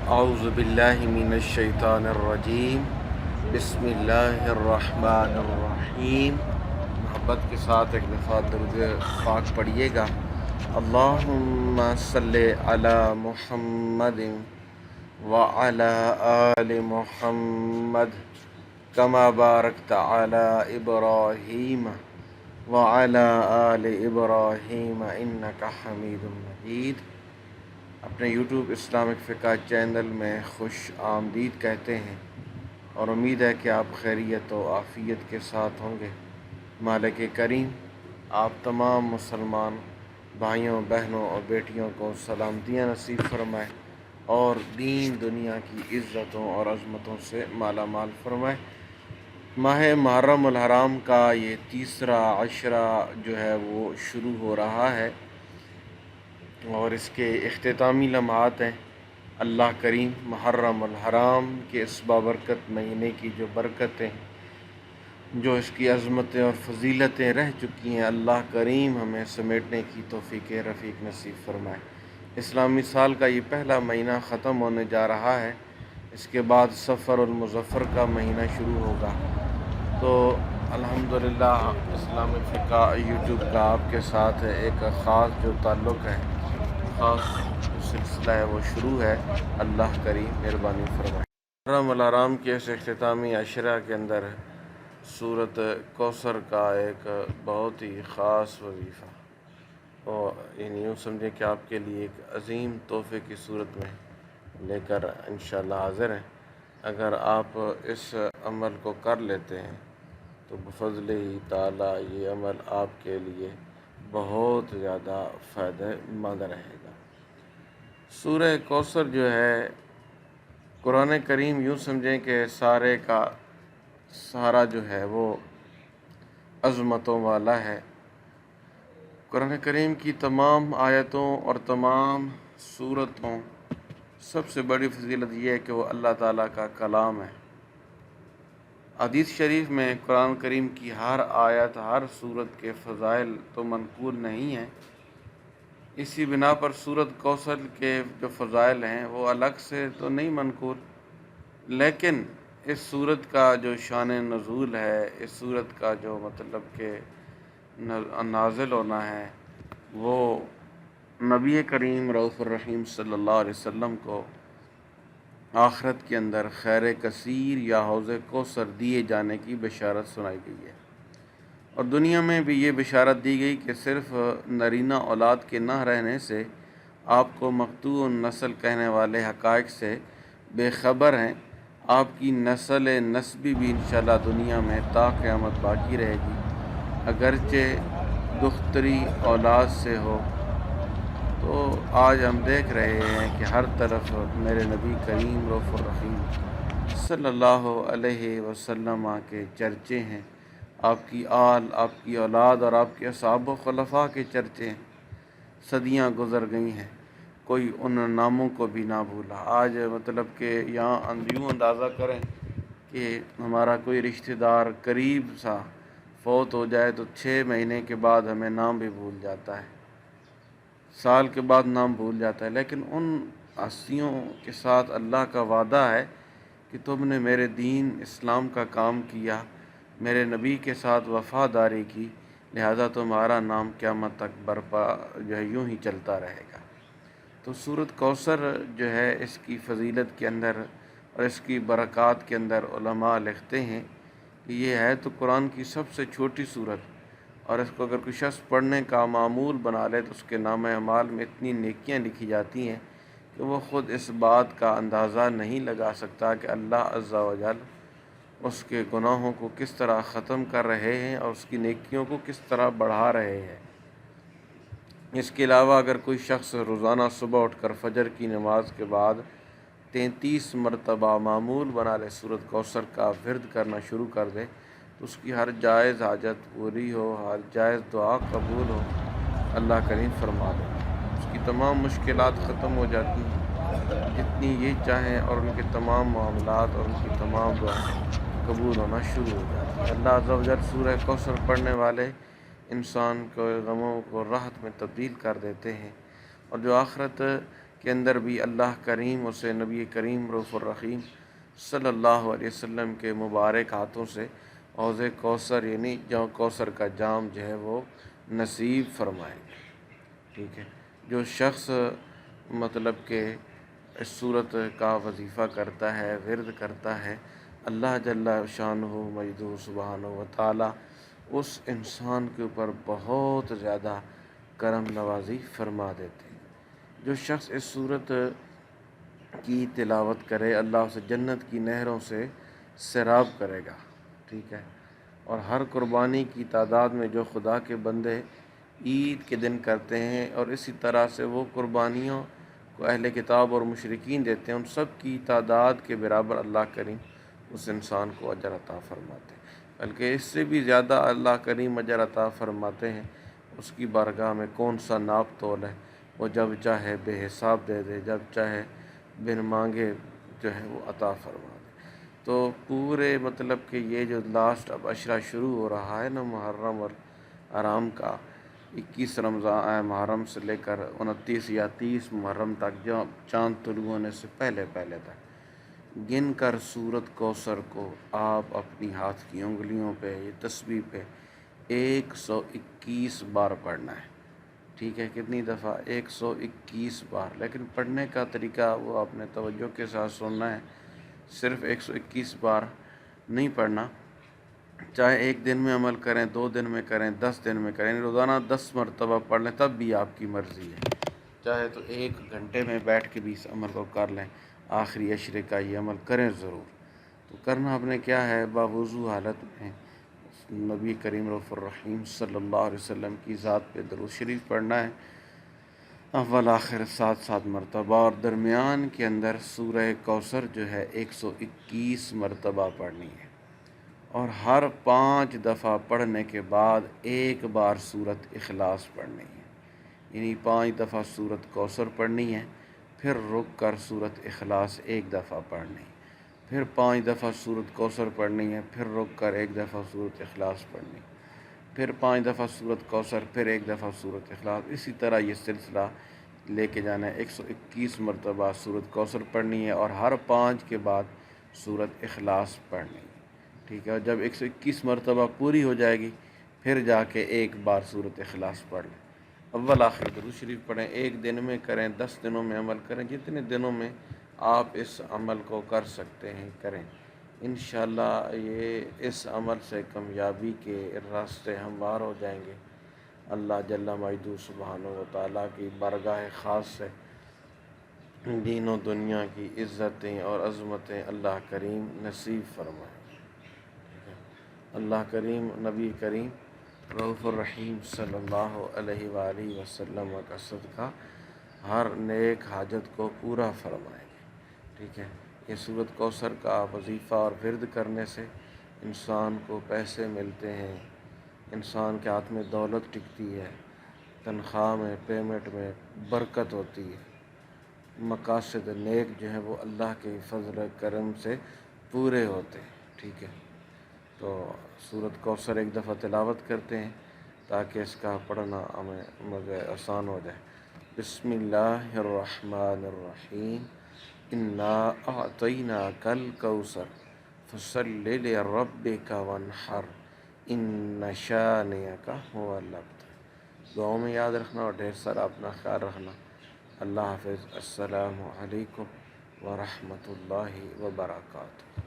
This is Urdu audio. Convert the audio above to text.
اعوذ باللہ من الشیطان الرجیم، بسم اللہ الرحمن الرحیم۔ محبت کے ساتھ ایک دفعہ درود پاک پڑھیے گا۔ اللہم صلی علی محمد وعلی آل محمد کما بارکت علی ابراہیم وعلی آل ابراہیم انک حمید مجید۔ اپنے یوٹیوب اسلامک فقہ چینل میں خوش آمدید کہتے ہیں اور امید ہے کہ آپ خیریت و عافیت کے ساتھ ہوں گے۔ مالک کریم آپ تمام مسلمان بھائیوں، بہنوں اور بیٹیوں کو سلامتیاں نصیب فرمائے اور دین دنیا کی عزتوں اور عظمتوں سے مالا مال فرمائے۔ ماہ محرم الحرام کا یہ تیسرا عشرہ جو ہے وہ شروع ہو رہا ہے اور اس کے اختتامی لمحات ہیں۔ اللہ کریم محرم الحرام کے اس بابرکت مہینے کی جو برکتیں، جو اس کی عظمتیں اور فضیلتیں رہ چکی ہیں، اللہ کریم ہمیں سمیٹنے کی توفیق رفیق نصیب فرمائے۔ اسلامی سال کا یہ پہلا مہینہ ختم ہونے جا رہا ہے، اس کے بعد صفر المظفر کا مہینہ شروع ہوگا۔ تو الحمدللہ اسلامک فقہ یوٹیوب کا آپ کے ساتھ ایک خاص جو تعلق ہے، خاص جو سلسلہ ہے وہ شروع ہے۔ اللہ کریم مہربانی فرمائے۔ محرم الحرام کے اس اختتامی عشرہ کے اندر سورۃ کوثر کا ایک بہت ہی خاص وظیفہ، اور یوں سمجھیں کہ آپ کے لیے ایک عظیم تحفے کی صورت میں لے کر انشاءاللہ حاضر ہیں۔ اگر آپ اس عمل کو کر لیتے ہیں تو بفضل ہی تعالیٰ یہ عمل آپ کے لیے بہت زیادہ فائدہ مند رہے گا۔ سورہ کوثر جو ہے قرآن کریم یوں سمجھیں کہ سارے کا سارا جو ہے وہ عظمتوں والا ہے۔ قرآن کریم کی تمام آیتوں اور تمام سورتوں سب سے بڑی فضیلت یہ ہے کہ وہ اللہ تعالیٰ کا کلام ہے۔ حدیث شریف میں قرآن کریم کی ہر آیت، ہر سورت کے فضائل تو منقول نہیں ہیں، اسی بنا پر سورۃ کوثر کے جو فضائل ہیں وہ الگ سے تو نہیں منقول، لیکن اس سورت کا جو شان نزول ہے، اس سورت کا جو مطلب کہ نازل ہونا ہے، وہ نبی کریم رؤوف الرحیم صلی اللہ علیہ وسلم کو آخرت کے اندر خیر کثیر یا حوض کوثر دیے جانے کی بشارت سنائی گئی ہے، اور دنیا میں بھی یہ بشارت دی گئی کہ صرف نرینہ اولاد کے نہ رہنے سے آپ کو مقطوع النسل کہنے والے حقائق سے بے خبر ہیں۔ آپ کی نسل نسبی بھی انشاءاللہ دنیا میں تا قیامت باقی رہے گی، اگرچہ دختری اولاد سے ہو۔ تو آج ہم دیکھ رہے ہیں کہ ہر طرف میرے نبی کریم رؤوف الرحیم صلی اللہ علیہ وسلم کے چرچے ہیں، آپ کی آل، آپ کی اولاد اور آپ کے اصحاب و خلفاء کے چرچے ہیں۔ صدیاں گزر گئی ہیں، کوئی ان ناموں کو بھی نہ بھولا۔ آج مطلب کہ یہاں یوں اندازہ کریں کہ ہمارا کوئی رشتہ دار قریب سا فوت ہو جائے تو 6 مہینے کے بعد ہمیں نام بھی بھول جاتا ہے، سال کے بعد نام بھول جاتا ہے، لیکن ان ہستیوں کے ساتھ اللہ کا وعدہ ہے کہ تم نے میرے دین اسلام کا کام کیا، میرے نبی کے ساتھ وفاداری کی، لہذا تمہارا نام قیامت تک برپا جو ہے یوں ہی چلتا رہے گا۔ تو سورۃ کوثر جو ہے اس کی فضیلت کے اندر اور اس کی برکات کے اندر علماء لکھتے ہیں کہ یہ ہے تو قرآن کی سب سے چھوٹی سورت، اور اس کو اگر کوئی شخص پڑھنے کا معمول بنا لے تو اس کے نامہ اعمال میں اتنی نیکیاں لکھی جاتی ہیں کہ وہ خود اس بات کا اندازہ نہیں لگا سکتا کہ اللہ عز و جل اس کے گناہوں کو کس طرح ختم کر رہے ہیں اور اس کی نیکیوں کو کس طرح بڑھا رہے ہیں۔ اس کے علاوہ اگر کوئی شخص روزانہ صبح اٹھ کر فجر کی نماز کے بعد 33 مرتبہ معمول بنا لے سورۃ کوثر کا ورد کرنا شروع کر دے تو اس کی ہر جائز حاجت پوری ہو، ہر جائز دعا قبول ہو، اللہ کریم فرما دے، اس کی تمام مشکلات ختم ہو جاتی ہیں جتنی یہ چاہیں، اور ان کے تمام معاملات اور ان کی تمام دعائیں قبول ہونا شروع ہو جاتی ہیں۔ اللہ عز و جل سورہ کوثر پڑھنے والے انسان کو غموں کو راحت میں تبدیل کر دیتے ہیں، اور جو آخرت کے اندر بھی اللہ کریم اسے نبی کریم رؤوف الرحیم صلی اللہ علیہ وسلم کے مبارک ہاتھوں سے حوض کوثر یعنی جو کوثر کا جام جو ہے وہ نصیب فرمائیں گے۔ ٹھیک ہے، جو شخص مطلب کہ اس صورت کا وظیفہ کرتا ہے، ورد کرتا ہے، اللہ جل شانہ مجدہ سبحانہ و تعالیٰ اس انسان کے اوپر بہت زیادہ کرم نوازی فرما دیتے ہیں۔ جو شخص اس صورت کی تلاوت کرے اللہ اسے جنت کی نہروں سے سیراب کرے گا۔ ٹھیک ہے، اور ہر قربانی کی تعداد میں جو خدا کے بندے عید کے دن کرتے ہیں اور اسی طرح سے وہ قربانیوں کو اہل کتاب اور مشرکین دیتے ہیں، ان سب کی تعداد کے برابر اللہ کریم اس انسان کو اجر عطا فرماتے ہیں، بلکہ اس سے بھی زیادہ اللہ کریم اجر عطا فرماتے ہیں۔ اس کی بارگاہ میں کون سا ناپ تول ہے، وہ جب چاہے بے حساب دے دے، جب چاہے بن مانگے جو ہے وہ عطا فرما دے۔ تو پورے مطلب کہ یہ جو لاسٹ اب عشرہ شروع ہو رہا ہے نا محرم اور حرام کا، 21 رمضان محرم سے لے کر 29 یا 30 محرم تک، جو چاند طلوع ہونے سے پہلے تک گن کر سورت کوثر کو آپ اپنی ہاتھ کی انگلیوں پہ یہ تسبیح پہ 121 بار پڑھنا ہے۔ ٹھیک ہے، کتنی دفعہ؟ 121 بار۔ لیکن پڑھنے کا طریقہ وہ آپ نے توجہ کے ساتھ سننا ہے، صرف 121 بار نہیں پڑھنا، چاہے ایک دن میں عمل کریں، 2 دن میں کریں، 10 دن میں کریں، روزانہ 10 مرتبہ پڑھ لیں تب بھی آپ کی مرضی ہے، چاہے تو 1 گھنٹے میں بیٹھ کے بھی اس عمل کو کر لیں، آخری عشرے کا یہ عمل کریں ضرور۔ تو کرنا آپ نے کیا ہے، باوضو حالت میں نبی کریم رؤوف الرحیم صلی اللہ علیہ وسلم کی ذات پہ درود شریف پڑھنا ہے، اول آخر 7 مرتبہ، اور درمیان کے اندر سورہ کوثر جو ہے 121 مرتبہ پڑھنی ہے، اور ہر 5 دفعہ پڑھنے کے بعد 1 بار سورت اخلاص پڑھنی ہے، یعنی 5 دفعہ سورت کوثر پڑھنی ہے، پھر رک کر سورت اخلاص 1 دفعہ پڑھنی ہے، پھر 5 دفعہ سورت کوثر پڑھنی ہے، پھر رک کر 1 دفعہ سورت اخلاص پڑھنی ہے، پھر 5 دفعہ سورت کوثر، پھر 1 دفعہ سورت اخلاص، اسی طرح یہ سلسلہ لے کے جانا ہے۔ 121 مرتبہ سورت کوثر پڑھنی ہے اور ہر 5 کے بعد سورت اخلاص پڑھنی ہے۔ ٹھیک ہے، اور جب 121 مرتبہ پوری ہو جائے گی پھر جا کے 1 بار سورت اخلاص پڑھ لیں، اول آخر درود شریف پڑھیں، 1 دن میں کریں، 10 دنوں میں عمل کریں، جتنے دنوں میں آپ اس عمل کو کر سکتے ہیں کریں، انشاءاللہ یہ اس عمل سے کامیابی کے راستے ہموار ہو جائیں گے۔ اللہ جل مجدہ سبحانہ و تعالیٰ کی بارگاہ خاص سے دین و دنیا کی عزتیں اور عظمتیں اللہ کریم نصیب فرمائیں۔ اللہ کریم نبی کریم رؤوف الرحیم صلی اللہ علیہ وآلہ وسلم کا صدقہ ہر نیک حاجت کو پورا فرمائیں گے۔ ٹھیک ہے، یہ سورت کوثر کا وظیفہ اور ورد کرنے سے انسان کو پیسے ملتے ہیں، انسان کے ہاتھ میں دولت ٹکتی ہے، تنخواہ میں، پیمنٹ میں برکت ہوتی ہے، مقاصد نیک جو ہیں وہ اللہ کے فضل کرم سے پورے ہوتے ہیں۔ ٹھیک ہے، تو سورت کوثر 1 دفعہ تلاوت کرتے ہیں تاکہ اس کا پڑھنا ہمیں مجھے آسان ہو جائے۔ بسم اللہ الرحمن الرحیم، انا اعطیناک الکوثر فصل لربک وانحر ان شانئک هو الابتر۔ دعاؤں میں یاد رکھنا اور ڈھیر سارا اپنا خیال رکھنا۔ اللہ حافظ، السلام علیکم ورحمۃ اللہ وبرکاتہ۔